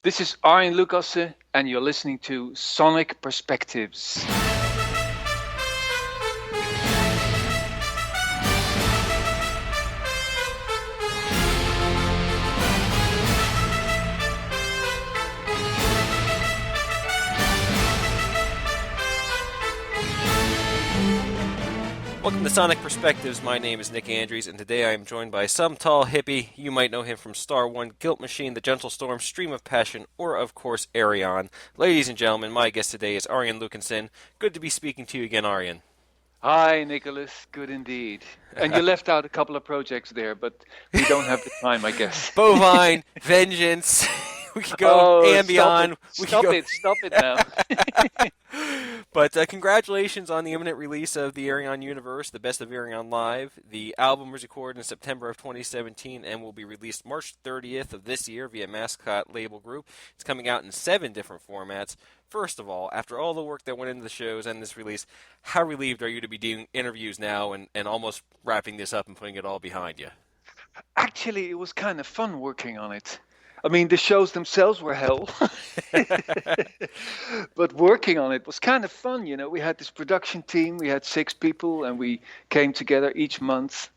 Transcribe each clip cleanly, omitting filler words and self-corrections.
This is Arjen Lucassen, and you're listening to Sonic Perspectives. Welcome to Sonic Perspectives. My name is Nick Andrews, and today I am joined by some tall hippie. You might know him from Star One, Guilt Machine, The Gentle Storm, Stream of Passion, or of course Ayreon. Ladies and gentlemen, my guest today is Arjen Lucassen. Good to be speaking to you again, Arjen. Hi, Nicholas. Good indeed. And you left out a couple of projects there, but we don't have the time, I guess. Bovine, Vengeance. We could go Ambion. Stop it now. But congratulations on the imminent release of the Ayreon Universe, the Best of Ayreon Live. The album was recorded in September of 2017 and will be released March 30th of this year via Mascot Label Group. It's coming out in 7 different formats. First of all, after all the work that went into the shows and this release, how relieved are you to be doing interviews now and almost wrapping this up and putting it all behind you? Actually, it was kind of fun working on it. I mean, the shows themselves were hell, but working on it was kind of fun. You know, we had this production team, we had 6 people, and we came together each month.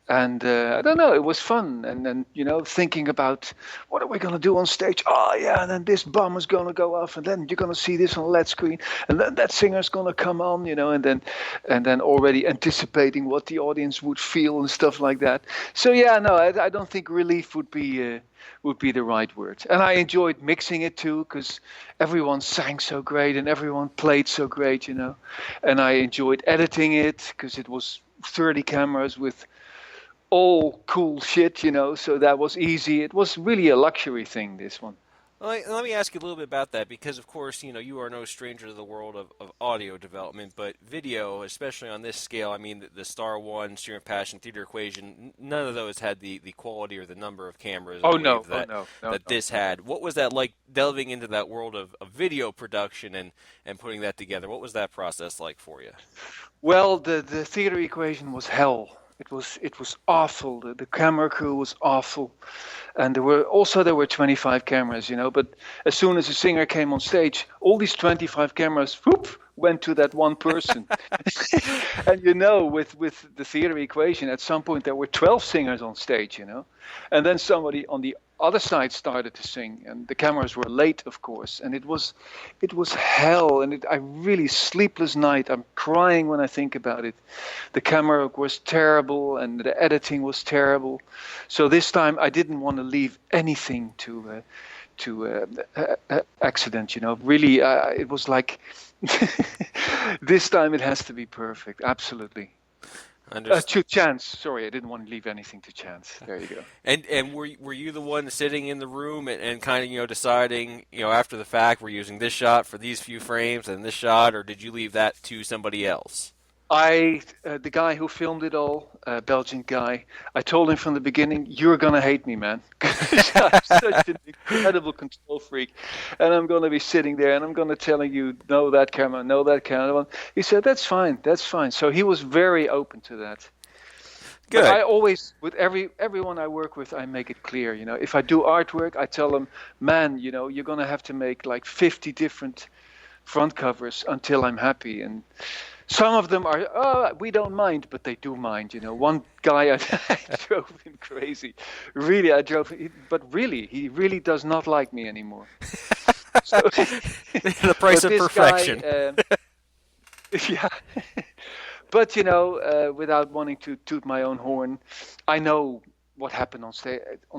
And I don't know, it was fun. And then, you know, thinking about what are we going to do on stage? Oh, yeah, and then this bomb is going to go off, and then you're going to see this on a LED screen, and then that singer's going to come on, you know, and then already anticipating what the audience would feel and stuff like that. So, yeah, no, I don't think relief would be the right word. And I enjoyed mixing it too, because everyone sang so great and everyone played so great, you know. And I enjoyed editing it because it was 30 cameras with all cool shit, you know, so that was easy. It was really a luxury thing, this one. Well, let me ask you a little bit about that, because of course, you know, you are no stranger to the world of audio development, but video, especially on this scale, I mean, the Star One, Stream of Passion, Theater Equation, none of those had the quality or the number of cameras that this had. What was that like, delving into that world of video production and putting that together? What was that process like for you? Well, the Theater Equation was hell. It was awful. The camera crew was awful, and there were 25 cameras, you know. But as soon as a singer came on stage, all these 25 cameras, whoop, went to that one person. And you know, with the Theater Equation, at some point there were 12 singers on stage, you know, and then somebody on the other side started to sing, and the cameras were late, of course, and it was hell. And I really, sleepless night. I'm crying when I think about it. The camera work was terrible, and the editing was terrible. So this time I didn't want to leave anything to accident. You know, really, it was like this time it has to be perfect. Absolutely. To chance. Sorry, I didn't want to leave anything to chance. There you go. And were you the one sitting in the room and kind of, you know, deciding, you know, after the fact, we're using this shot for these few frames and this shot, or did you leave that to somebody else? The guy who filmed it all, Belgian guy, I told him from the beginning, you're going to hate me, man. Because I'm such an incredible control freak. And I'm going to be sitting there and I'm going to tell you, no, that camera, no, that camera. He said, that's fine. So he was very open to that. Good. But I always, with everyone I work with, I make it clear, you know, if I do artwork, I tell them, man, you know, you're going to have to make like 50 different front covers until I'm happy. And some of them are, oh, we don't mind, but they do mind, you know. One guy, I drove him crazy. Really, he really does not like me anymore. So, the price of perfection. Yeah. But, you know, without wanting to toot my own horn, I know what happened on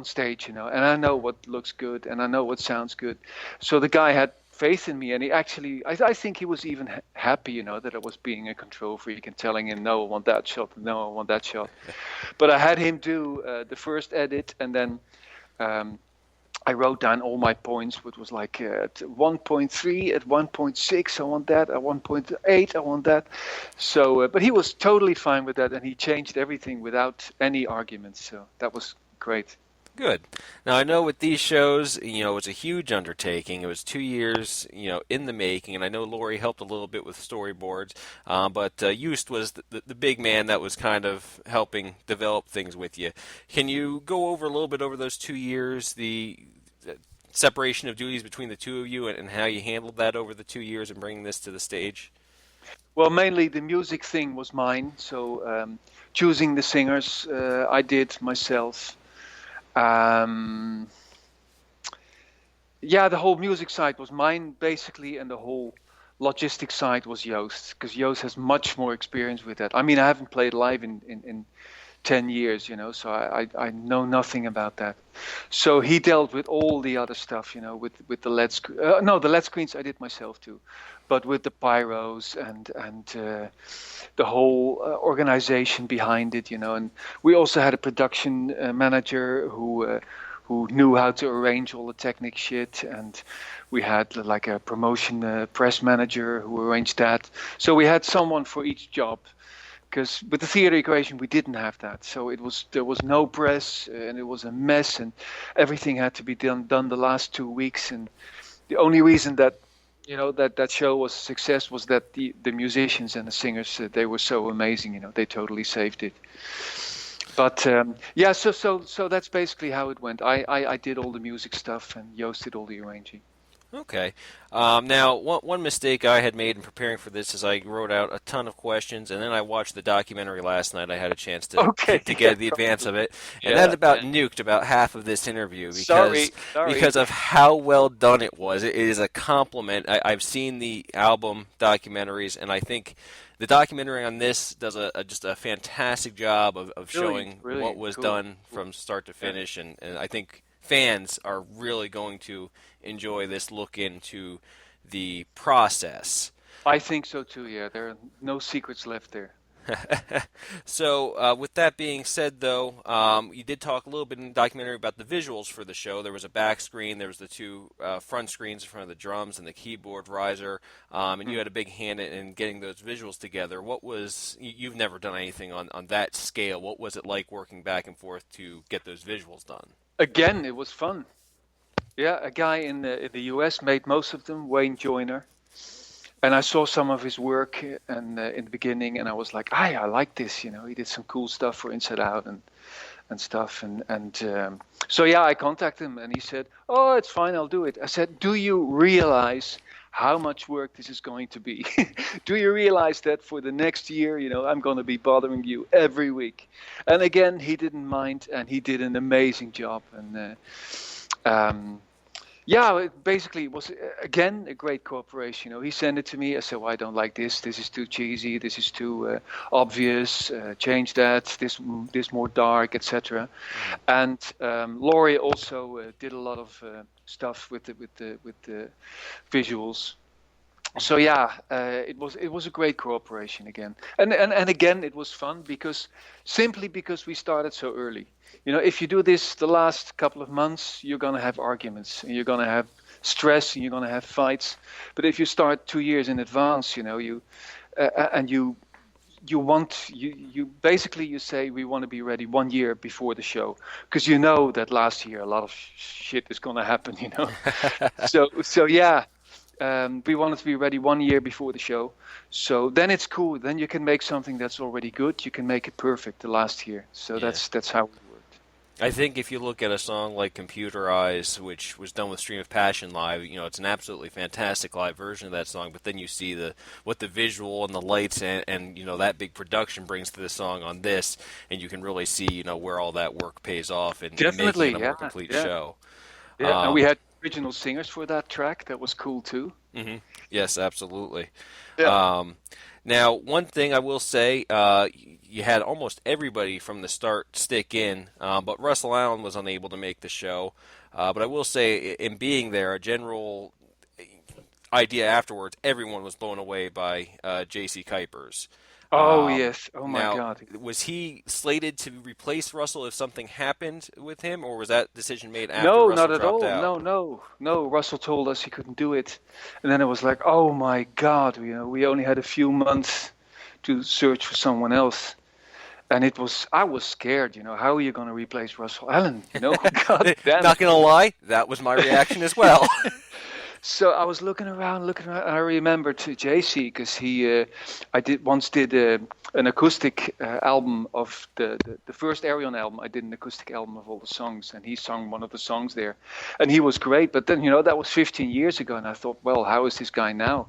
stage, you know, and I know what looks good and I know what sounds good. So the guy had faith in me, and he actually, I think he was even happy, you know, that I was being a control freak and telling him, no, I want that shot, no, I want that shot. But I had him do the first edit, and then I wrote down all my points, which was like at 1.3, at 1.6, I want that, at 1.8, I want that. So, but he was totally fine with that, and he changed everything without any arguments, so that was great. Good. Now, I know with these shows, you know, it was a huge undertaking. It was 2 years, you know, in the making, and I know Lori helped a little bit with storyboards, but Just was the big man that was kind of helping develop things with you. Can you go over a little bit over those 2 years, separation of duties between the two of you, and how you handled that over the 2 years and bringing this to the stage? Well, mainly the music thing was mine. So choosing the singers, I did myself. Um, yeah, the whole music side was mine basically, and the whole logistic side was Joost, because Joost has much more experience with that. I mean, I haven't played live in 10 years, so I know nothing about that. So he dealt with all the other stuff, with the LED screen. No, the LED screens I did myself too, but with the pyros and the whole organization behind it, and we also had a production manager who knew how to arrange all the technic shit, and we had like a promotion press manager who arranged that. So we had someone for each job, because with the theater equation we didn't have that. So there was no press, and it was a mess, and everything had to be done the last 2 weeks. And the only reason that that show was a success was that the musicians and the singers, they were so amazing. They totally saved it. But yeah, so that's basically how it went. I did all the music stuff, and Joost did all the arranging. Okay. Now, one mistake I had made in preparing for this is I wrote out a ton of questions, and then I watched the documentary last night. I had a chance to get the advance of it, and that about nuked about half of this interview because of how well done it was. It is a compliment. I've seen the album documentaries, and I think the documentary on this does just a fantastic job of showing what was done from start to finish, and I think fans are really going to enjoy this look into the process. I think so too, yeah. There are no secrets left there. So, with that being said, though, you did talk a little bit in the documentary about the visuals for the show. There was a back screen, there was the two front screens in front of the drums and the keyboard riser, and you had a big hand in getting those visuals together. You've never done anything on that scale. What was it like working back and forth to get those visuals done? Again, it was fun. Yeah, a guy in the US made most of them, Wayne Joyner. And I saw some of his work and in the beginning, and I was like, I like this. He did some cool stuff for Inside Out and stuff. And so, yeah, I contacted him, and he said, oh, it's fine, I'll do it. I said, do you realize how much work this is going to be? Do you realize that for the next year, I'm going to be bothering you every week? And again, he didn't mind, and he did an amazing job. And yeah, it was, again, a great cooperation. He sent it to me. I said, well, I don't like this. This is too cheesy. This is too obvious. Change that. This more dark, etc. And Laurie also did a lot of stuff with the visuals. So yeah, it was a great cooperation again. And again, it was fun simply because we started so early. If you do this the last couple of months, you're going to have arguments, and you're going to have stress, and you're going to have fights. But if you start 2 years in advance, you basically you say we want to be ready 1 year before the show, because that last year a lot of shit is going to happen. So yeah. We wanted to be ready 1 year before the show. So then it's cool. Then you can make something that's already good. You can make it perfect the last year. So that's how it worked. I think if you look at a song like Computer Eyes, which was done with Stream of Passion live, it's an absolutely fantastic live version of that song. But then you see what the visual and the lights and that big production brings to the song on this, and you can really see where all that work pays off in making a more complete show. Yeah, and we had original singers for that track. That was cool too. Mm-hmm. Yes, absolutely. Yeah. Now, one thing I will say, you had almost everybody from the start stick in, but Russell Allen was unable to make the show. But I will say, in being there, a general idea afterwards, everyone was blown away by J.C. Kuipers. Oh, yes. Oh, my now, God. Was he slated to replace Russell if something happened with him, or was that decision made after Russell dropped out? No, not at all. No. Russell told us he couldn't do it. And then it was like, oh, my God. We only had a few months to search for someone else. And I was scared, how are you going to replace Russell Allen? God damn. Not going to lie, that was my reaction as well. So I was looking around, and I remembered JC because I did an acoustic album of the first Ayreon album. I did an acoustic album of all the songs, and he sung one of the songs there, and he was great. But then that was 15 years ago, and I thought, well, how is this guy now?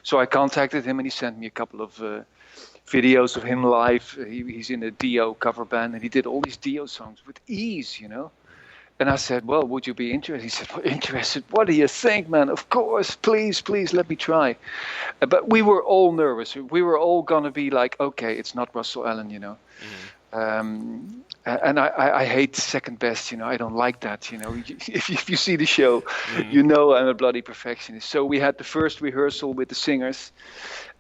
So I contacted him, and he sent me a couple of videos of him live. He's in a Dio cover band, and he did all these Dio songs with ease. And I said, well, would you be interested? He said, well, interested? What do you think, man? Of course, please, let me try. But we were all nervous. We were all going to be like, okay, it's not Russell Allen. And I hate second best. I don't like that. If you see the show, I'm a bloody perfectionist. So we had the first rehearsal with the singers.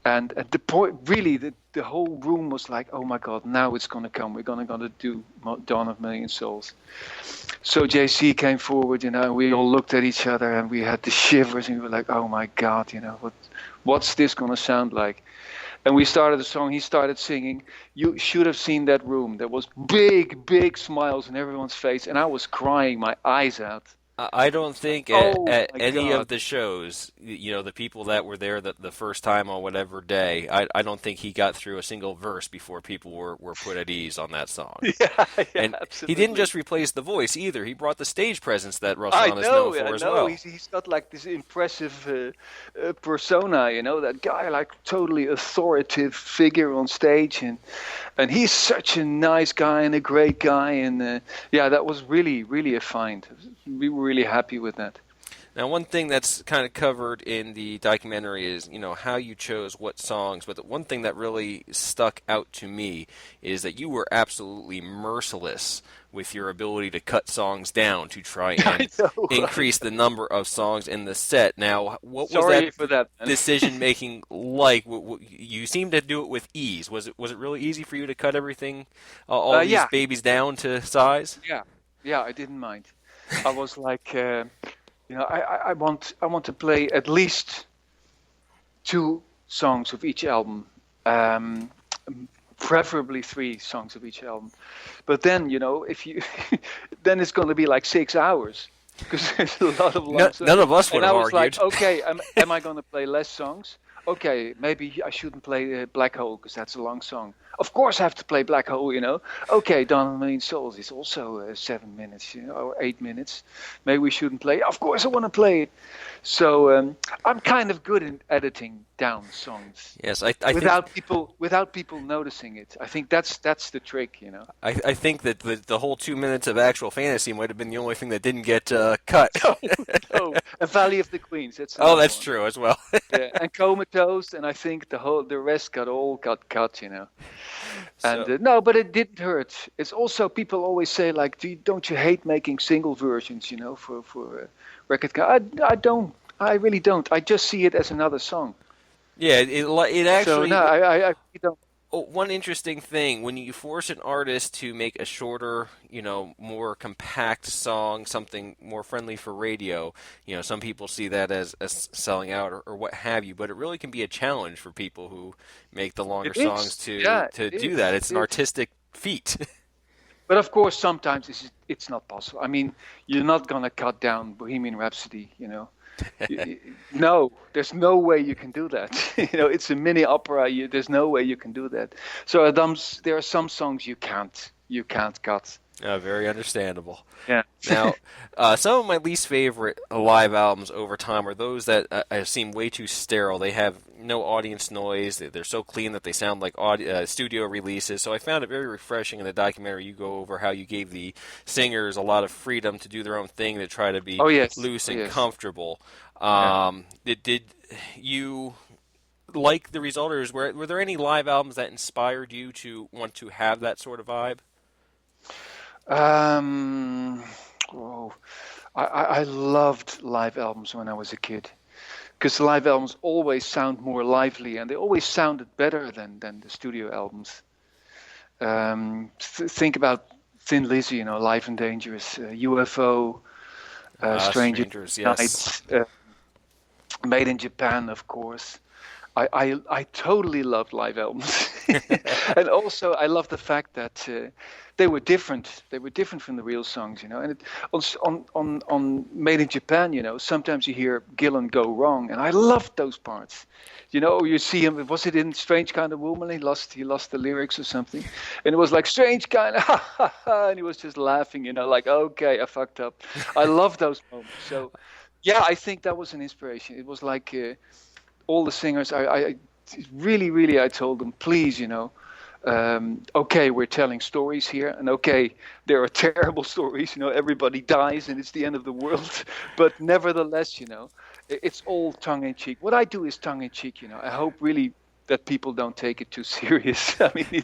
And at the point, really, the whole room was like, oh my God, now it's going to come. We're going to do Dawn of Million Souls. So JC came forward, and we all looked at each other and we had the shivers and we were like, oh my God, what's this going to sound like? And we started the song, he started singing. You should have seen that room. There was big smiles on everyone's face and I was crying my eyes out. I don't think at any of the shows, the people that were there the first time on whatever day, I don't think he got through a single verse before people were put at ease on that song. Yeah, and absolutely. He didn't just replace the voice either. He brought the stage presence that Russell is known for as well. He's got like this impressive persona, that guy, like totally authoritative figure on stage. And he's such a nice guy and a great guy. And that was really, really a find. We were really happy with that. Now, one thing that's kind of covered in the documentary is, how you chose what songs. But the one thing that really stuck out to me is that you were absolutely merciless with your ability to cut songs down to try and increase the number of songs in the set. Now, what was that decision-making like? You seemed to do it with ease. Was it really easy for you to cut everything, all these babies down to size? Yeah, I didn't mind. I was like, I want to play at least 2 songs of each album, preferably 3 songs of each album. But then, if you, then it's going to be like 6 hours because there's a lot of long songs. None of us would have argued. And I was like, okay, am I going to play less songs? Okay, maybe I shouldn't play Black Hole because that's a long song. Of course I have to play Black Hole, Okay, Dawn of a Million Souls is also 7 minutes, or 8 minutes. Maybe we shouldn't play. Of course I want to play it. So I'm kind of good in editing down songs. Yes, without people noticing it. I think that's the trick, I think that the whole 2 minutes of actual fantasy might have been the only thing that didn't get cut. No. And Valley of the Queens. That's true as well. Yeah, and Comatose, and I think the rest got cut, And no, but it didn't hurt. It's also, people always say, like, don't you hate making single versions, for record? I don't. I really don't. I just see it as another song. Yeah, it actually. So no, I don't. Oh, one interesting thing, when you force an artist to make a shorter, more compact song, something more friendly for radio, some people see that as selling out or what have you, but it really can be a challenge for people who make the longer songs to do that. It's an artistic feat. But of course, sometimes it's not possible. I mean, you're not going to cut down Bohemian Rhapsody, No, there's no way you can do that. It's a mini opera. There's no way you can do that. So there are some songs you can't cut. Very understandable. Yeah. Now, some of my least favorite live albums over time are those that seem way too sterile. They have no audience noise. They're so clean that they sound like studio releases. So I found it very refreshing in the documentary. You go over how you gave the singers a lot of freedom to do their own thing, to try to be loose and comfortable. Did you like the result, or were there any live albums that inspired you to want to have that sort of vibe? I loved live albums when I was a kid, because live albums always sound more lively and they always sounded better than the studio albums. Think about Thin Lizzy, Live and Dangerous, UFO, Strangers, yes. Nights, Made in Japan, of course. I totally love live albums, and also I love the fact that they were different. They were different from the real songs, you know. And on Made in Japan, you know, sometimes you hear Gillan go wrong, and I loved those parts. You know, you see him. Was it in Strange Kind of Woman? He lost the lyrics or something, and it was like strange kind of ha ha ha, and he was just laughing. You know, like okay, I fucked up. I love those moments. So, yeah, I think that was an inspiration. It was like. All the singers, I really, I told them, please, you know, okay, we're telling stories here, and okay, there are terrible stories, you know, everybody dies and it's the end of the world, but nevertheless, you know, it's all tongue-in-cheek. What I do is tongue-in-cheek, you know. I hope really that people don't take it too serious. I mean,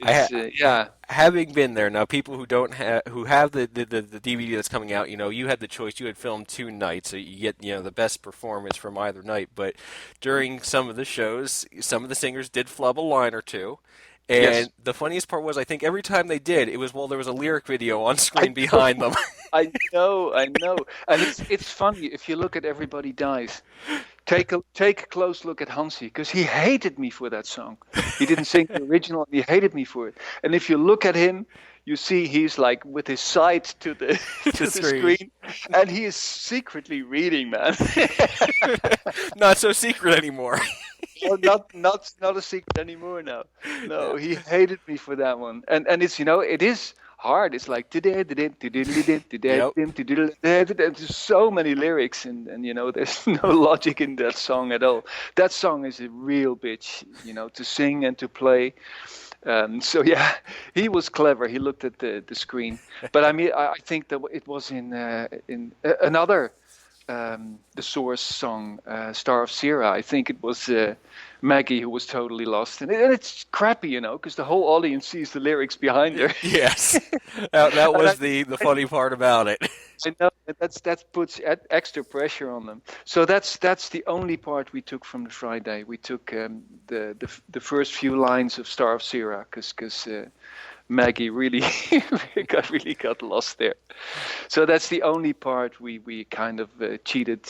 yeah. Having been there now, people who don't who have the DVD that's coming out, you know, you had the choice. You had filmed 2 nights, so you get, you know, the best performance from either night. But during some of the shows, some of the singers did flub a line or two. And Yes. the funniest part was, I think every time they did, it was while there was a lyric video on screen behind them. I know, and it's funny if you look at Everybody Dies. Take a close look at Hansi, because he hated me for that song. He didn't sing the original, and he hated me for it. And if you look at him, you see he's like with his side to the to the screen, and he is secretly reading, man. Not so secret anymore. No, not a secret anymore now. No, he hated me for that one. And it's, you know, it is hard. It's like there's so many lyrics, and you know, there's no logic in that song at all. That song is a real bitch, you know, to sing and to play. So yeah, he was clever. He looked at the screen. But I mean, I think that it was in another the Source song, Star of Sierra. I think it was Maggie who was totally lost, and it's crappy, you know, because the whole audience sees the lyrics behind her. Yes, that was the funny part about it. I know that puts extra pressure on them. So that's the only part we took from the Friday. We took the first few lines of Star of Sierra, because Maggie really got lost there. So that's the only part we kind of cheated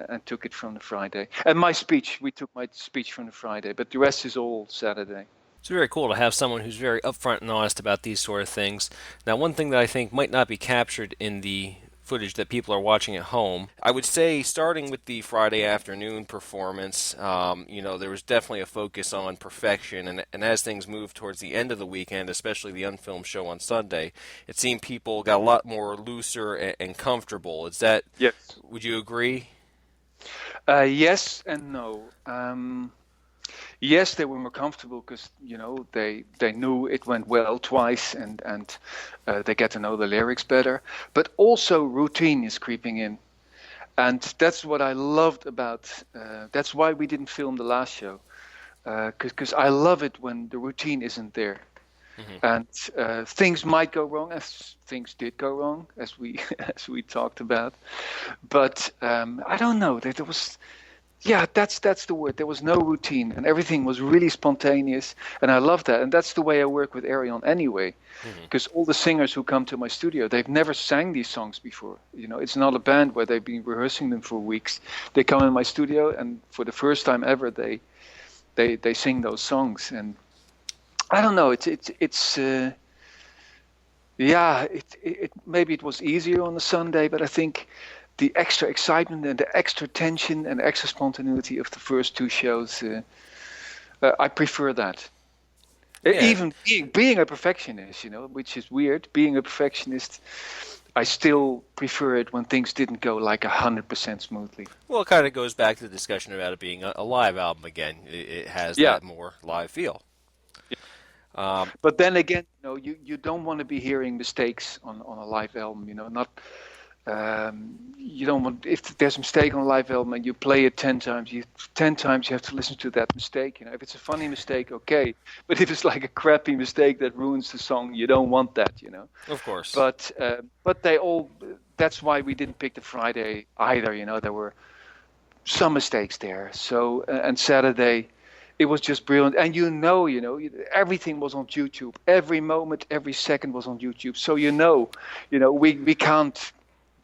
and took it from the Friday. And we took my speech from the Friday, but the rest is all Saturday. It's very cool to have someone who's very upfront and honest about these sort of things. Now, one thing that I think might not be captured in the footage that people are watching at home, I would say, starting with the Friday afternoon performance, you know, there was definitely a focus on perfection, and as things moved towards the end of the weekend, especially the unfilmed show on Sunday, it seemed people got a lot more looser and comfortable. Is that, Yes. would you agree? Yes and no. Yes, they were more comfortable because, you know, they knew it went well twice, and they get to know the lyrics better. But also routine is creeping in, and that's what I loved about. That's why we didn't film the last show, because I love it when the routine isn't there, and things might go wrong, as things did go wrong, as we as we talked about. But I don't know. There was. Yeah, that's the word. There was no routine, and everything was really spontaneous, and I love that. And that's the way I work with Ayreon anyway, because all the singers who come to my studio, they've never sang these songs before. You know, it's not a band where they've been rehearsing them for weeks. They come in my studio, and for the first time ever, they sing those songs. And I don't know. Maybe it was easier on a Sunday, but I think the extra excitement and the extra tension and extra spontaneity of the first 2 shows, I prefer that. Yeah. Even being a perfectionist, you know, which is weird. Being a perfectionist, I still prefer it when things didn't go like 100% smoothly. Well, it kind of goes back to the discussion about it being a live album again. It has that more live feel. But then again, you know, you don't want to be hearing mistakes on a live album, you know, not. You don't want, if there's a mistake on a live album and you play it 10 times, you have to listen to that mistake. You know, if it's a funny mistake, okay, but if it's like a crappy mistake that ruins the song, you don't want that. You know. Of course. But they all. That's why we didn't pick the Friday either. You know, there were some mistakes there. So and Saturday, it was just brilliant. And you know, everything was on YouTube. Every moment, every second was on YouTube. So you know, we can't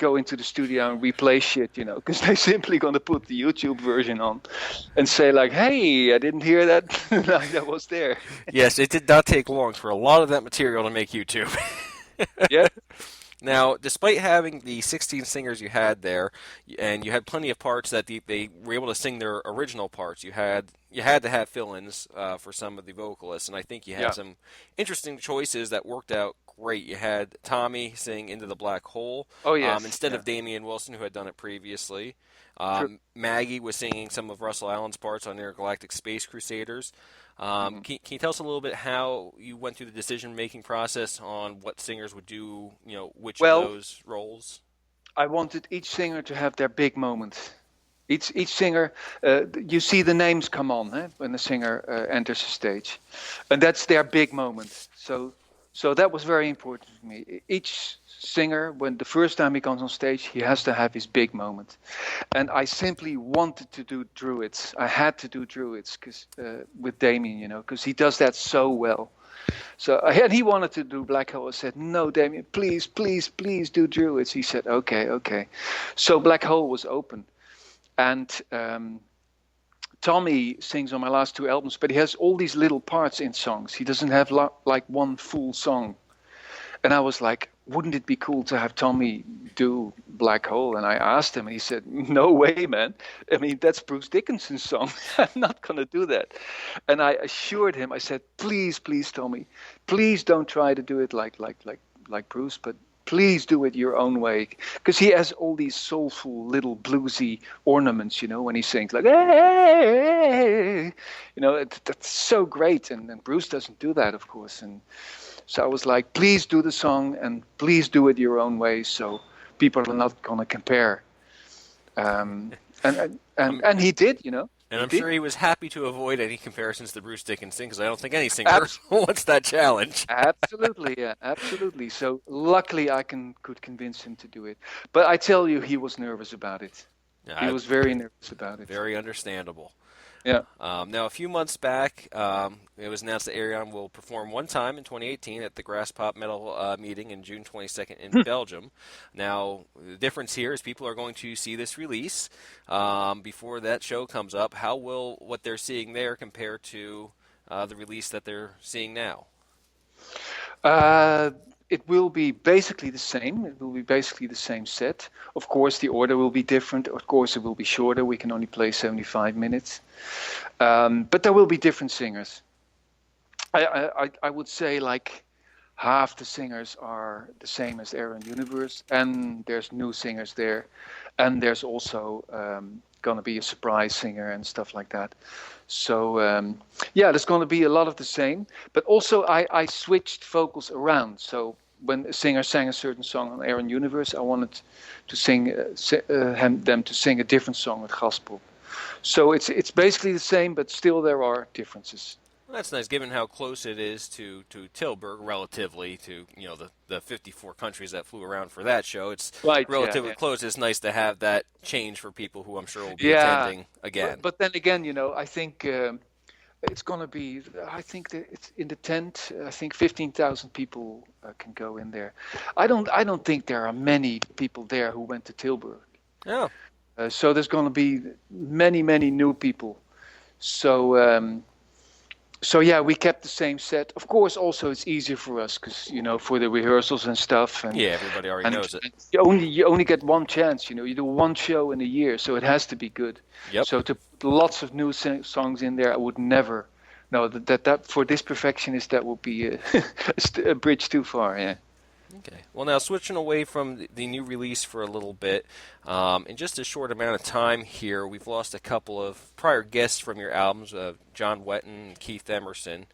go into the studio and replay shit, because they're simply going to put the YouTube version on and say like, hey, I didn't hear that. Like, that was there. Yes, it did not take long for a lot of that material to make YouTube. Yeah. Now, despite having the 16 singers you had there, and you had plenty of parts that they were able to sing their original parts, you had to have fill-ins for some of the vocalists, and I think you had some interesting choices that worked out great. You had Tommy sing "Into the Black Hole," Oh yes. instead of Damian Wilson, who had done it previously. True. Maggie was singing some of Russell Allen's parts on Intergalactic Space Crusaders. Can you tell us a little bit how you went through the decision-making process on what singers would do, which of those roles? I wanted each singer to have their big moment. Each singer, you see the names come on when the singer enters the stage, and that's their big moment. So that was very important for me. Each singer, when the first time he comes on stage, he has to have his big moment. And I simply wanted to do Druids. I had to do Druids with Damien, because he does that so well. So and he wanted to do Black Hole. I said, no, Damien, please, please, please do Druids. He said, okay. So Black Hole was open. And Tommy sings on my last 2 albums, but he has all these little parts in songs. He doesn't have like one full song. And I was like, wouldn't it be cool to have Tommy do Black Hole? And I asked him, and he said, no way, man. I mean, that's Bruce Dickinson's song. I'm not going to do that. And I assured him, I said, please, Tommy, please don't try to do it like Bruce, but please do it your own way. Because he has all these soulful little bluesy ornaments, when he sings like, hey, that's so great. And Bruce doesn't do that, of course. And so I was like, please do the song and please do it your own way, so people are not going to compare. And he did, And I'm sure he was happy to avoid any comparisons to Bruce Dickinson, because I don't think any singer wants that challenge. Absolutely, yeah, absolutely. So luckily I could convince him to do it. But I tell you, he was nervous about it. He was very nervous about it. Very understandable. Yeah. Now, a few months back, it was announced that Ayreon will perform one time in 2018 at the Grass Pop Metal meeting in June 22nd in Belgium. Now, the difference here is people are going to see this release before that show comes up. How will what they're seeing there compare to the release that they're seeing now? It will be basically the same. It will be basically the same set. Of course, the order will be different. Of course, it will be shorter. We can only play 75 minutes. But there will be different singers. I would say like half the singers are the same as Ayreon Universe, and there's new singers there. And there's also going to be a surprise singer and stuff like that. So, there's going to be a lot of the same. But also, I switched vocals around. So when a singer sang a certain song on Ayreon Universe, I wanted to sing them to sing a different song with gospel. So it's basically the same, but still there are differences. Well, that's nice, given how close it is to Tilburg, relatively to the 54 countries that flew around for that show. It's relatively close. It's nice to have that change for people who I'm sure will be attending again. But then again, I think it's going to be. I think that it's in the tent. I think 15,000 people can go in there. I don't think there are many people there who went to Tilburg. Yeah. So there's going to be many new people. So. So we kept the same set. Of course, also it's easier for us because for the rehearsals and stuff. And, everybody already knows it. You only get one chance. You do one show in a year, so it has to be good. Yep. So to put lots of new songs in there, I would never. No, that for this perfectionist, that would be a bridge too far. Yeah. Okay. Well, now switching away from the new release for a little bit, in just a short amount of time here, we've lost a couple of prior guests from your albums, John Wetton and Keith Emerson.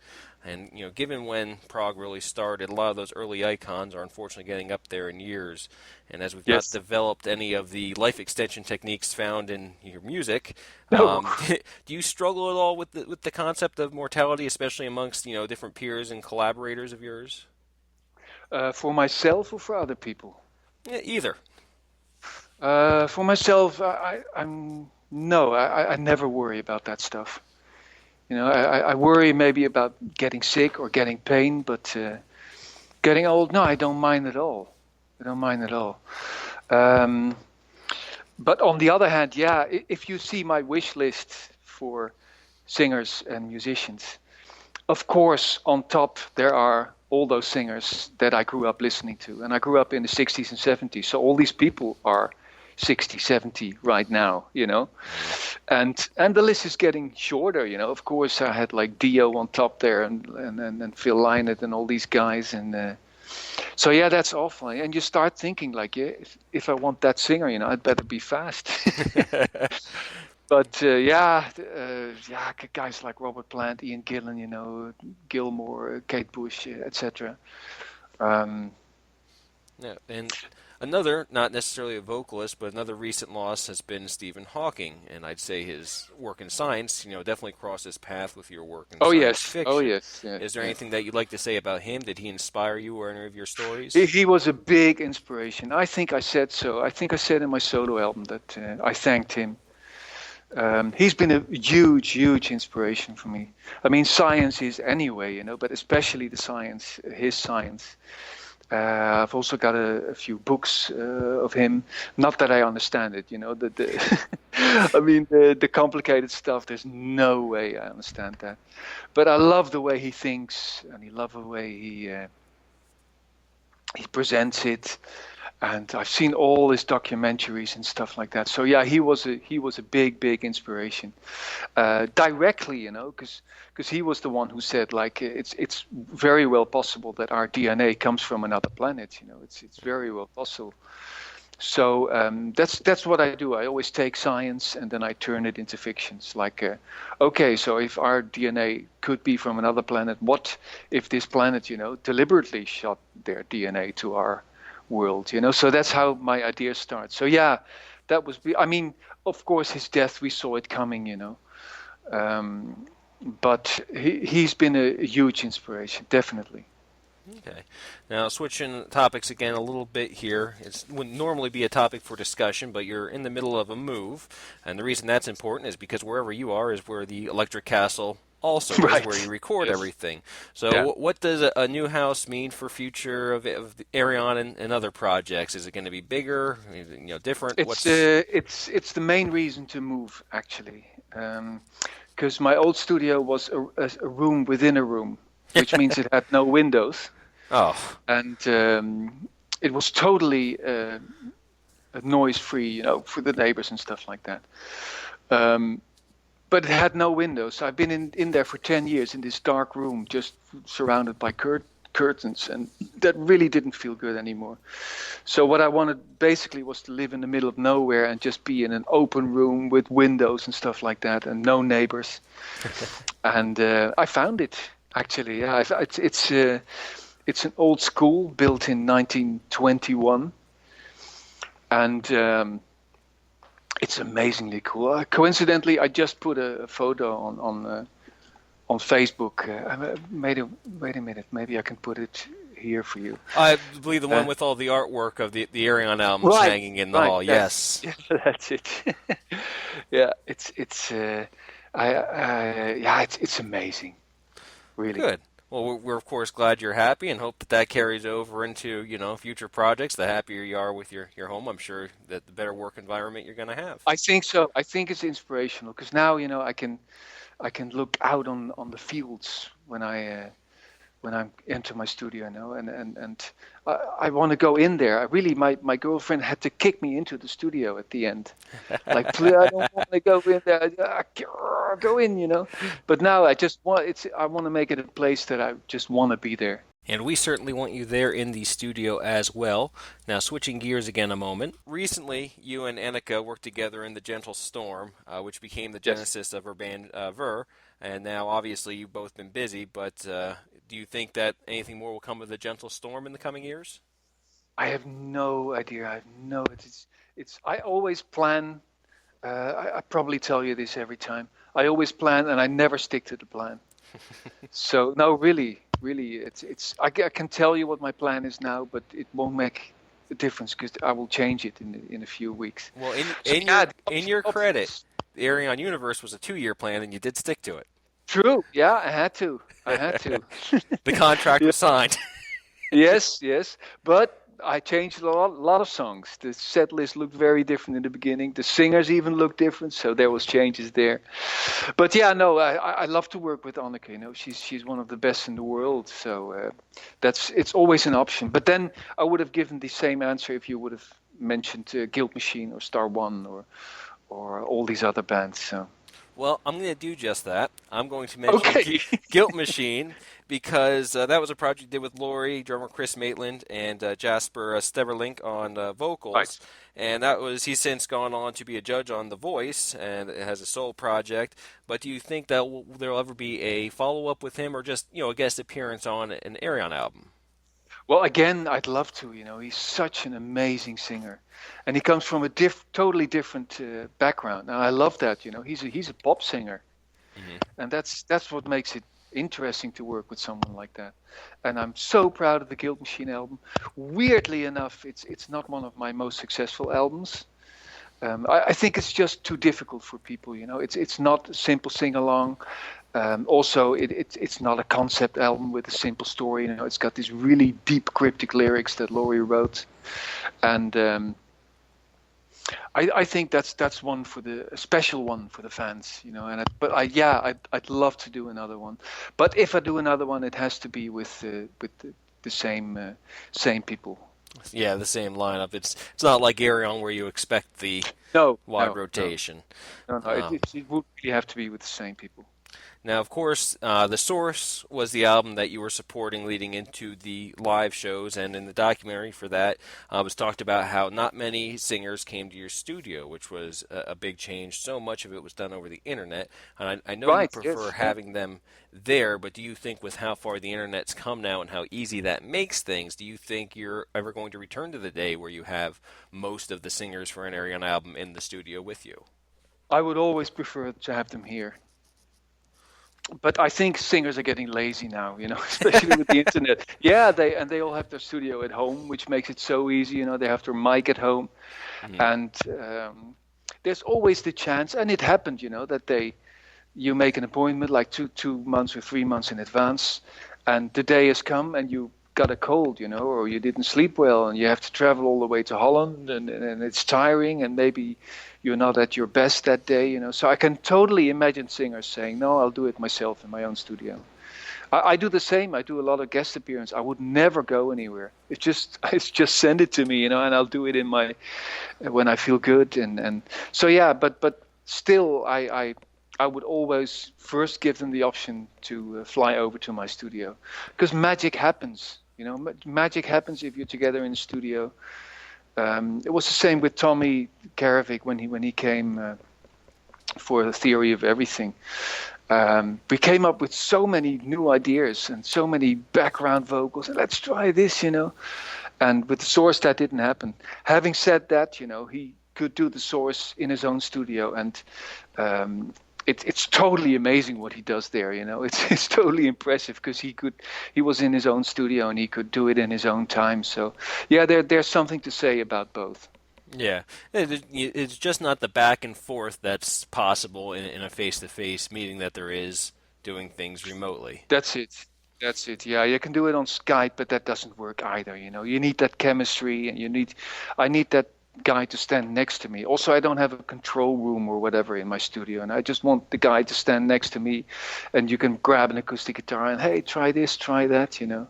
And, given when prog really started, a lot of those early icons are unfortunately getting up there in years. And as we've not developed any of the life extension techniques found in your music, do you struggle at all with the concept of mortality, especially amongst, different peers and collaborators of yours? For myself or for other people? Yeah, either. For myself, I never worry about that stuff. I worry maybe about getting sick or getting pain, but getting old, no, I don't mind at all. Um, but on the other hand, yeah, if you see my wish list for singers and musicians, of course, on top there are all those singers that I grew up listening to, and I grew up in the 60s and 70s. So all these people are 60, 70 right now, and the list is getting shorter. Of course, I had like Dio on top there, and Phil Lynott and all these guys, and so yeah, that's awful. And you start thinking like, yeah, if I want that singer, I'd better be fast. But guys like Robert Plant, Ian Gillan, Gilmore, Kate Bush, etc. Yeah, and another, not necessarily a vocalist, but another recent loss has been Stephen Hawking, and I'd say his work in science, definitely crossed his path with your work in science fiction. Oh yes. Is there anything that you'd like to say about him? Did he inspire you or any of your stories? He was a big inspiration. I think I said so. I think I said in my solo album that I thanked him. He's been a huge, huge inspiration for me. I mean, science is anyway, but especially his science. I've also got a few books of him. Not that I understand it, I mean, the complicated stuff, there's no way I understand that. But I love the way he thinks, and I love the way he presents it. And I've seen all his documentaries and stuff like that. So yeah, he was a big, big inspiration. Directly, because he was the one who said like it's very well possible that our DNA comes from another planet. It's very well possible. So that's what I do. I always take science and then I turn it into fictions. Like, okay, so if our DNA could be from another planet, what if this planet, deliberately shot their DNA to our world, so that's how my ideas start. So yeah, that was, I mean, of course his death, we saw it coming, but he's been a huge inspiration, definitely. Okay. Now, switching topics again a little bit here. It wouldn't normally be a topic for discussion, but you're in the middle of a move, and the reason that's important is because wherever you are is where the Electric Castle also is, where you record everything. So what does a new house mean for future of Ayreon and other projects? Is it going to be bigger, different? It's the main reason to move, actually, because my old studio was a room within a room, which means it had no windows. Oh. And it was totally noise-free, for the neighbors and stuff like that. But it had no windows. So I've been in there for 10 years in this dark room, just surrounded by curtains, and that really didn't feel good anymore. So what I wanted basically was to live in the middle of nowhere and just be in an open room with windows and stuff like that, and no neighbors. And I found it, actually. Yeah, it's an old school built in 1921, and it's amazingly cool. Coincidentally, I just put a photo on Facebook. Wait a minute, maybe I can put it here for you. I believe the one with all the artwork of the Ayreon albums hanging in the hall. Yes, that's it. Yeah, it's amazing. Really good. Well, we're of course glad you're happy, and hope that carries over into future projects. The happier you are with your home, I'm sure that the better work environment you're going to have. I think so. I think it's inspirational because now I can look out on the fields when I enter my studio, and I want to go in there. My girlfriend had to kick me into the studio at the end, like, please, I don't want to go in there. Go in, But now I want to make it a place that I just want to be there. And we certainly want you there in the studio as well. Now, switching gears again a moment. Recently, you and Annika worked together in The Gentle Storm, which became the genesis of her band Ver. And now, obviously, you've both been busy, but do you think that anything more will come of The Gentle Storm in the coming years? I have no idea. I always plan. I probably tell you this every time. I always plan, and I never stick to the plan. So no, really, I can tell you what my plan is now, but it won't make a difference because I will change it in a few weeks. Well, in your credit, the Ayreon Universe was a 2-year plan, and you did stick to it. True. Yeah, I had to. The contract was signed. Yes, but I changed a lot of songs. The set list looked very different in the beginning. The singers even looked different, so there was changes there. But yeah, no, I love to work with Anneke. You know, she's one of the best in the world. So it's always an option. But then I would have given the same answer if you would have mentioned Guild Machine or Star One or all these other bands. So. Well, I'm going to do just that. I'm going to mention Okay. Guilt Machine because that was a project you did with Laurie, drummer Chris Maitland, and Jasper Steverlink on vocals. Right. And he's since gone on to be a judge on The Voice, and it has a solo project. But do you think that there'll ever be a follow-up with him, or just a guest appearance on an Ayreon album? Well, again, I'd love to. You know, he's such an amazing singer, and he comes from a totally different background. And I love that. You know, he's a pop singer, and that's what makes it interesting to work with someone like that. And I'm so proud of the Guild Machine album. Weirdly enough, it's not one of my most successful albums. I think it's just too difficult for people. You know, it's not a simple sing along. Also, it's not a concept album with a simple story. You know, it's got these really deep, cryptic lyrics that Laurie wrote, and I think that's one a special one for the fans. You know, I'd love to do another one. But if I do another one, it has to be with the same people. Yeah, the same lineup. It's not like Ayreon where you expect the wide rotation. No, it would really have to be with the same people. Now, of course, The Source was the album that you were supporting leading into the live shows, and in the documentary for that, it was talked about how not many singers came to your studio, which was a big change. So much of it was done over the internet, and I know you prefer having them there, but do you think with how far the internet's come now and how easy that makes things, do you think you're ever going to return to the day where you have most of the singers for an Ayreon album in the studio with you? I would always prefer to have them here. But I think singers are getting lazy now, you know, especially with the internet. Yeah, they all have their studio at home, which makes it so easy. You know, they have their mic at home, and there's always the chance, and it happened, you know, that you make an appointment like two months or 3 months in advance, and the day has come, and you got a cold, you know, or you didn't sleep well, and you have to travel all the way to Holland, and it's tiring, and maybe you're not at your best that day, you know. So I can totally imagine singers saying, no, I'll do it myself in my own studio. I do the same. I do a lot of guest appearances. I would never go anywhere. It's just send it to me, you know, and I'll do it when I feel good. And so, yeah, but still, I would always first give them the option to fly over to my studio, because magic happens, you know. Magic happens if you're together in the studio. It was the same with Tommy Karavik when he came for the Theory of Everything. We came up with so many new ideas and so many background vocals. And let's try this, you know. And with the Source, that didn't happen. Having said that, you know, he could do the Source in his own studio, and it's totally amazing what he does there. You know, it's totally impressive because he was in his own studio and he could do it in his own time. So yeah, there's something to say about both. Yeah, it's just not the back and forth that's possible in a face-to-face meeting that there is doing things remotely. That's it. Yeah, you can do it on Skype, but that doesn't work either. You know, you need that chemistry, and I need that guy to stand next to me. Also, I don't have a control room or whatever in my studio, and I just want the guy to stand next to me, and you can grab an acoustic guitar and, hey, try this, try that, you know.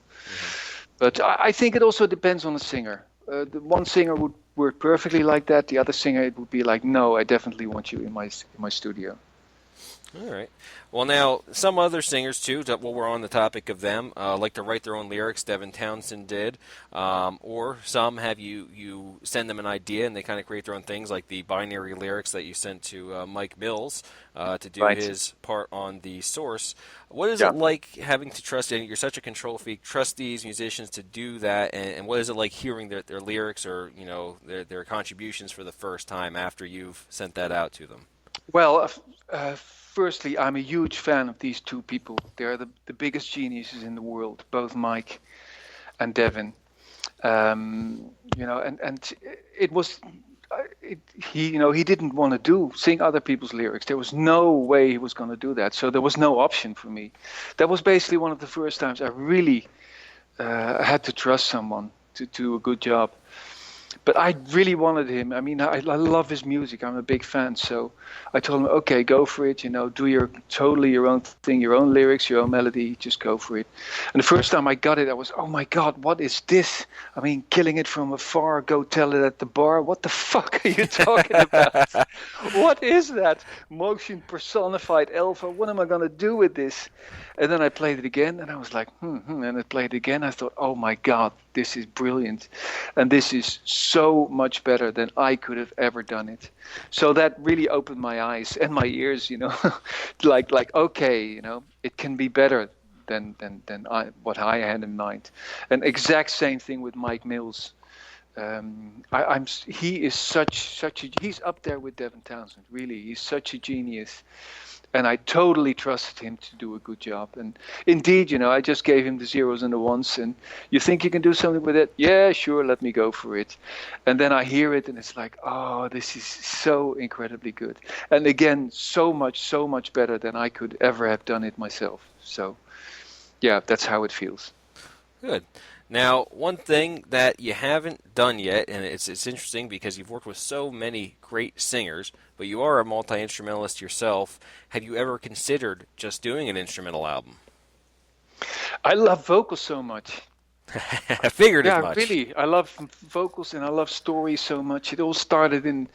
But I think it also depends on the singer. The one singer would work perfectly like that. The other singer, it would be like, no, I definitely want you in my studio. All right. Well, now, some other singers, too, while we're on the topic of them, like to write their own lyrics. Devin Townsend did. Or some have you send them an idea, and they kind of create their own things, like the binary lyrics that you sent to Mike Mills to do his part on The Source. What is it like having to trust, and you're such a control freak, trust these musicians to do that, and what is it like hearing their lyrics or, you know, their contributions for the first time after you've sent that out to them? Well, firstly, I'm a huge fan of these two people. They're the biggest geniuses in the world, both Mike and Devin. You know, and it was, he didn't want to sing other people's lyrics. There was no way he was going to do that. So there was no option for me. That was basically one of the first times I really had to trust someone to do a good job. But I really wanted him. I mean, I love his music. I'm a big fan. So I told him, okay, go for it. Do your own thing, your own lyrics, your own melody. Just go for it. And the first time I got it, I was, oh my God, what is this? I mean, killing it from afar, go tell it at the bar. What the fuck are you talking about? What is that? Motion personified alpha. What am I going to do with this? And then I played it again, and I was like, and I played it again. I thought, oh my God, this is brilliant. And this is so much better than I could have ever done it. So that really opened my eyes and my ears, like okay, it can be better than what I had in mind. And exact same thing with Mike Mills. He is he's up there with Devin Townsend, really. He's such a genius. And I totally trusted him to do a good job. And indeed, I just gave him the zeros and the ones. And you think you can do something with it? Yeah, sure, let me go for it. And then I hear it, and it's like, oh, this is so incredibly good. And again, so much better than I could ever have done it myself. So, yeah, that's how it feels. Good. Now, one thing that you haven't done yet, and it's interesting because you've worked with so many great singers, but you are a multi-instrumentalist yourself. Have you ever considered just doing an instrumental album? I love vocals so much. I figured as much. Yeah, really. I love vocals and I love stories so much. It all started in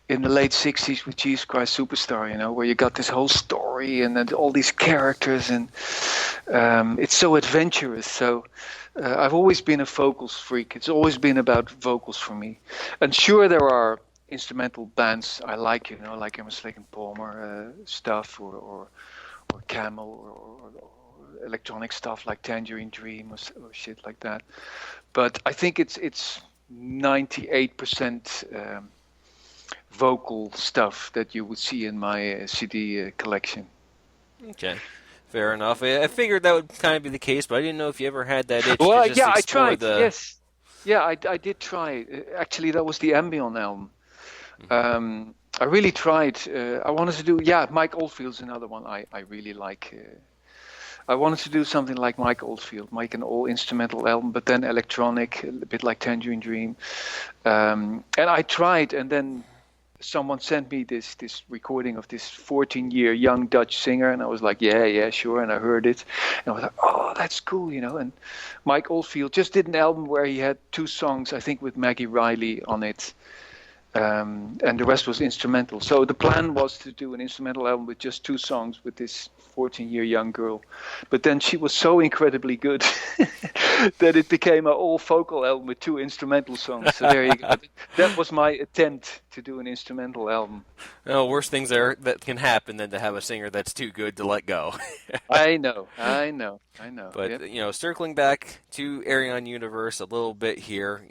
the late 60s with Jesus Christ Superstar, where you got this whole story and then all these characters, and it's so adventurous. So I've always been a vocals freak. It's always been about vocals for me. And sure, there are instrumental bands I like, like Emerson, Lake and Palmer stuff, or Camel, or electronic stuff like Tangerine Dream or shit like that. But I think it's 98% vocal stuff that you would see in my CD collection. Okay. Fair enough. I figured that would kind of be the case, but I didn't know if you ever had that itch well, to just yeah, explore I tried. Yes, yeah, I did try. Actually, that was the Ambient album. Mm-hmm. I really tried. I wanted to do. Yeah, Mike Oldfield's another one I really like. I wanted to do something like Mike Oldfield, make an all-instrumental album, but then electronic, a bit like Tangerine Dream. And I tried, and then someone sent me this recording of this 14-year young Dutch singer, and I was like, yeah, sure, and I heard it, and I was like, oh, that's cool, and Mike Oldfield just did an album where he had 2 songs, I think, with Maggie Riley on it, and the rest was instrumental. So the plan was to do an instrumental album with just 2 songs with this 14-year young girl, but then she was so incredibly good that it became an all vocal album with 2 instrumental songs. So there you go. That was my attempt to do an instrumental album. No, worse things that can happen than to have a singer that's too good to let go. I know. But yep. Circling back to Ayreon Universe a little bit here,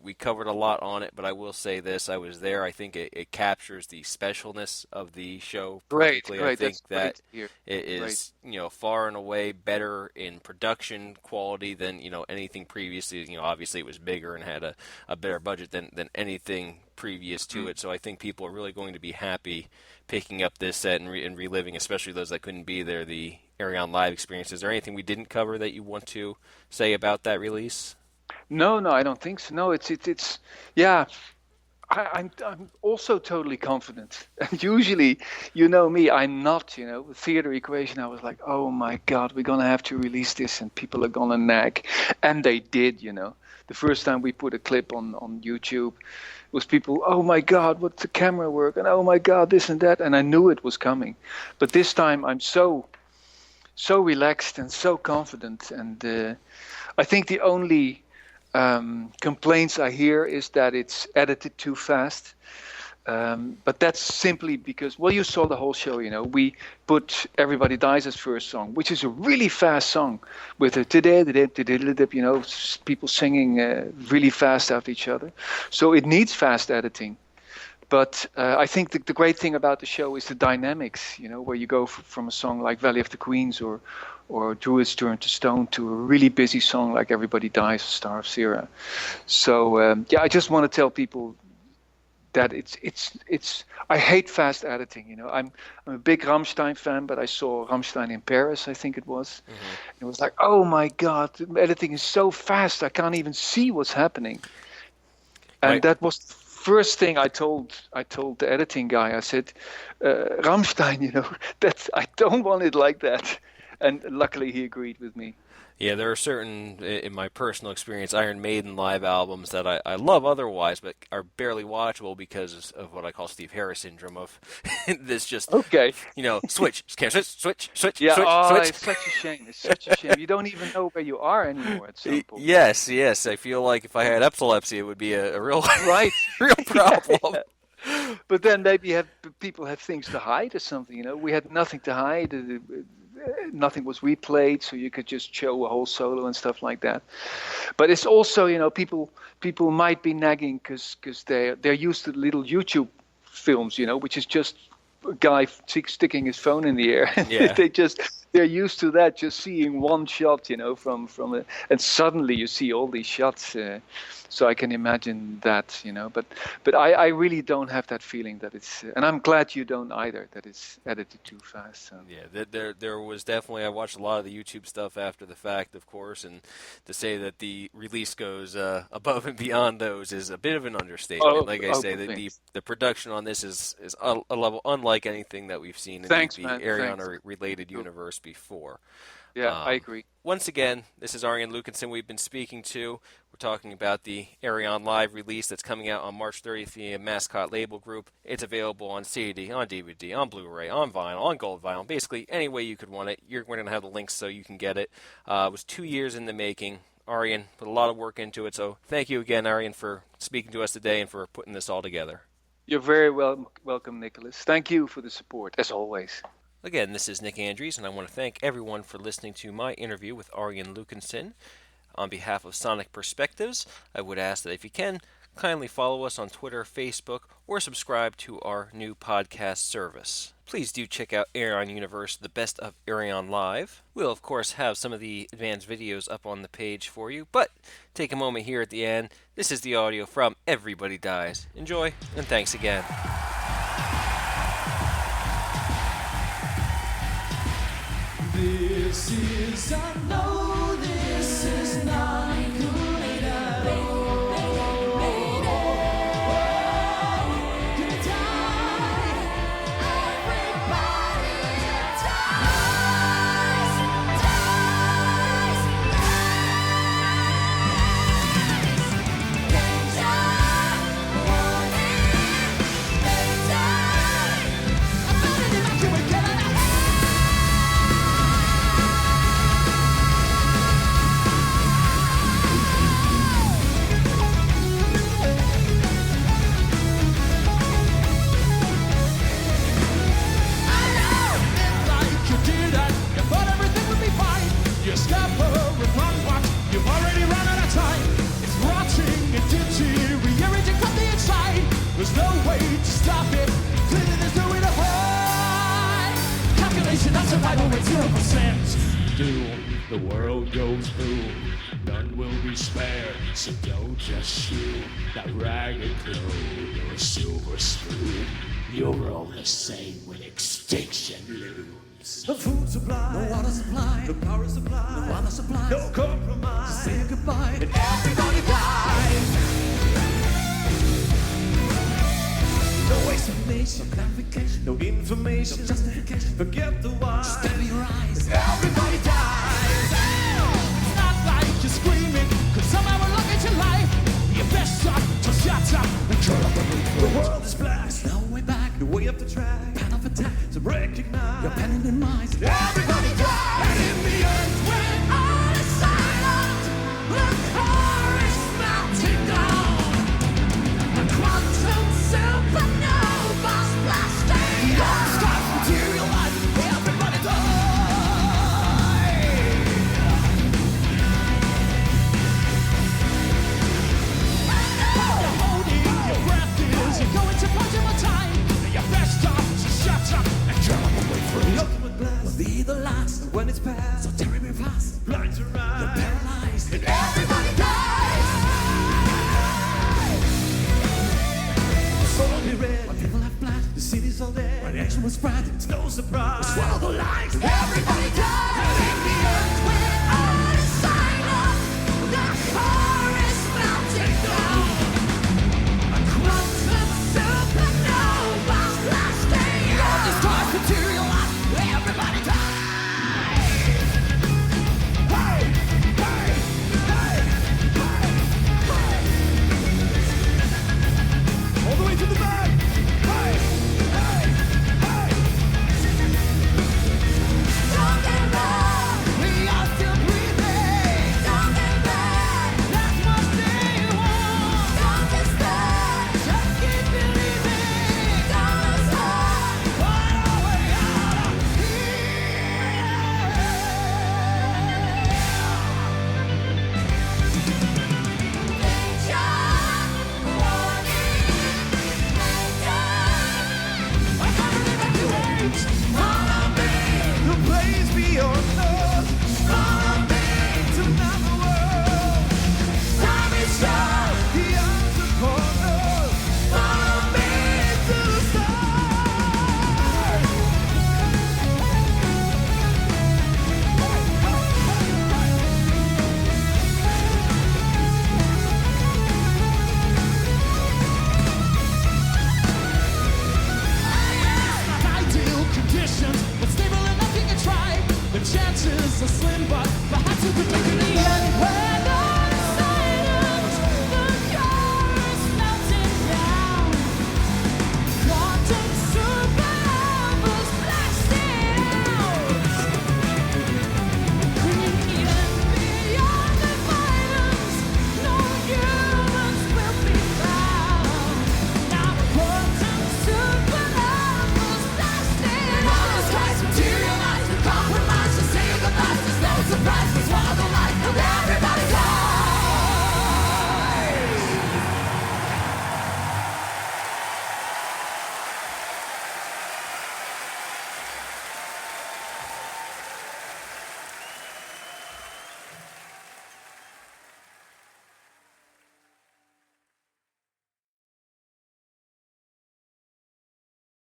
we covered a lot on it, but I will say this: I was there. I think it captures the specialness of the show perfectly. Great. I think that's that it is far and away better in production quality than anything previously. Obviously it was bigger and had a better budget than anything previous to it. So I think people are really going to be happy picking up this set and reliving, especially those that couldn't be there, the Ayreon Live experience. Is there anything we didn't cover that you want to say about that release? No, I don't think so. No, it's yeah. I'm also totally confident. And usually, me, I'm not, with Theater Equation, I was like, oh my God, we're going to have to release this and people are going to nag. And they did, The first time we put a clip on YouTube, it was people, oh my God, what's the camera work? And oh my God, this and that. And I knew it was coming. But this time I'm so relaxed and so confident. And I think the only complaints I hear is that it's edited too fast. But that's simply because, well, you saw the whole show, we put Everybody Dies as first song, which is a really fast song with a people singing really fast after each other. So it needs fast editing. But I think the great thing about the show is the dynamics, where you go from a song like Valley of the Queens or Druids Turn to Stone to a really busy song like Everybody Dies, Star of Sierra. So, I just want to tell people that it's. I hate fast editing. I'm a big Rammstein fan, but I saw Rammstein in Paris, I think it was. It was like, oh my God, the editing is so fast. I can't even see what's happening. And Right. that was the first thing I told the editing guy. I said, Rammstein, that I don't want it like that. And luckily he agreed with me. Yeah, there are certain, in my personal experience, Iron Maiden live albums that I love otherwise, but are barely watchable because of what I call Steve Harris syndrome of this just, Okay. switch, switch, Yeah. Oh, switch. it's such a shame. It's such a shame. You don't even know where you are anymore at some point. Yes, I feel like if I had epilepsy, it would be a real, Right. real problem. Yeah. But then maybe people have things to hide or something. We had nothing to hide. Nothing was replayed, so you could just show a whole solo and stuff like that. But it's also, people might be nagging because they're used to little YouTube films, which is just a guy sticking his phone in the air. Yeah. They're used to that, just seeing one shot, from it, and suddenly you see all these shots. So I can imagine that, but I really don't have that feeling that it's, and I'm glad you don't either, that it's edited too fast. So. Yeah, there was definitely, I watched a lot of the YouTube stuff after the fact, of course, and to say that the release goes above and beyond those is a bit of an understatement. Like I say, the production on this is a level unlike anything that we've seen in the Ayreon-related universe before. Yeah, I agree. Once again, this is Arjen Lucassen we've been speaking to. We're talking about the Ayreon Live release that's coming out on March 30th via Mascot Label Group. It's available on CD, on DVD, on Blu-ray, on vinyl, on gold vinyl, basically any way you could want it. We're going to have the links so you can get it. It was 2 years in the making. Arjen put a lot of work into it, so thank you again, Arjen, for speaking to us today and for putting this all together. You're very welcome, Nicholas. Thank you for the support, as always. Again, this is Nick Andrews, and I want to thank everyone for listening to my interview with Arjen Lucassen. On behalf of Sonic Perspectives, I would ask that if you can, kindly follow us on Twitter, Facebook, or subscribe to our new podcast service. Please do check out Ayreon Universe, the best of Ayreon Live. We'll, of course, have some of the advanced videos up on the page for you, but take a moment here at the end. This is the audio from Everybody Dies. Enjoy, and thanks again. This is unknown, this is not included at all. Gonna die, everybody dies, danger, warning, they die. I'm gonna evacuate, get out of here. You scupper and run, but you've already run out of time. It's rotting and deteriorating from the inside. There's no way to stop it. Clearly there's no way to hide. Calculation of survival rate 0%. Doom, the world goes boom. None will be spared, so don't just shoot that ragged clothes or a silver spoon. You're all the same when extinction looms. The food supply, the water supply, the power supply, the water supply, no compromise. Say goodbye, and everybody dies. No explanation, no clarification, no information, no justification. Forget the why. Stab your eyes. Everybody dies. It's not like you're screaming, 'cause somehow we're looking to life. You best stop to shut up and turn up the roof. The world is black. There's no way back. The way up the track. Pan of attack. So recognize your panic in mind. Everybody dies. And in the end, when all is silent, the car is melting down. A quantum supernova's blasting. The earth starts materializing. Everybody dies. You're holding your breath as you're going to punch one time. You best stop, so shut up and turn up and wait for the ultimate blast. Will be the last when it's past. So terribly fast, blind to rise. You're paralyzed, and everybody dies. So place beyond us. Follow me to another world. Time is short, the arms upon us. Follow me to the stars. Ideal conditions, but stable enough you can try. The chances are slim, but